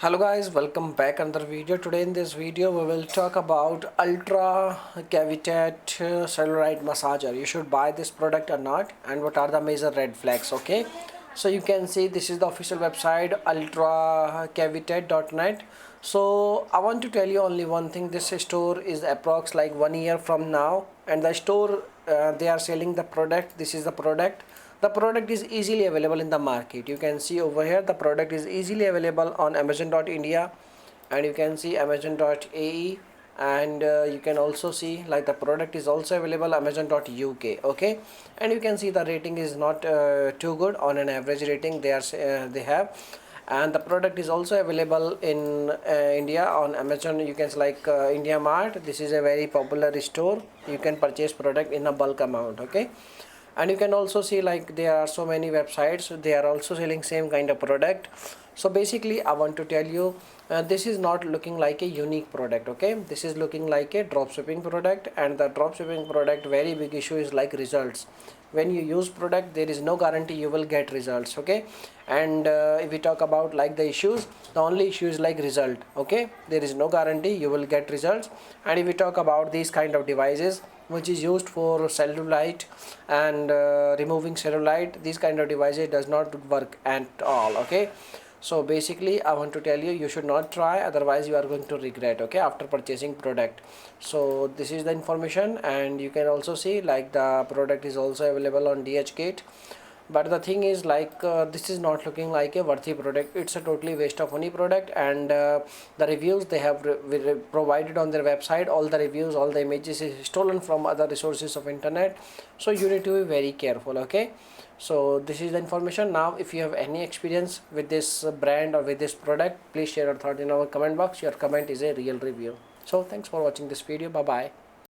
Hello guys, welcome back another video. Today in this video we will talk about Ultracavitat cellulite massager. You should buy this product or not, and what are the major red flags. Okay, so you can see this is the official website ultracavitat.net. So I want to tell you only one thing. This store is approx like 1 year from now, and the store they are selling the product. This is the product. The product is easily available in the market. You can see over here the product is easily available on amazon.india, and you can see amazon.ae, and you can also see like the product is also available amazon.uk. okay, and you can see the rating is not too good. On an average rating they have, and the product is also available in India on Amazon. You can like India Mart. This is a very popular store. You can purchase product in a bulk amount. Okay, and you can also see like there are so many websites, they are also selling same kind of product. So basically I want to tell you, this is not looking like a unique product. Okay, this is looking like a drop shipping product, and the drop shipping product very big issue is like results. When you use product, there is no guarantee you will get results. Okay, and if we talk about like the issues, the only issue is like result. Okay, there is no guarantee you will get results. And if we talk about these kind of devices which is used for cellulite and removing cellulite, these kind of devices does not work at all. Okay, so basically I want to tell you, you should not try, otherwise you are going to regret. Okay, after purchasing product. So this is the information, and you can also see like the product is also available on DHgate. But the thing is like this is not looking like a worthy product. It's a totally waste of money product, and the reviews they have provided on their website, all the reviews, all the images is stolen from other resources of internet. So you need to be very careful. Okay, so this is the information. Now if you have any experience with this brand or with this product, please share your thought in our comment box. Your comment is a real review. So thanks for watching this video. Bye bye.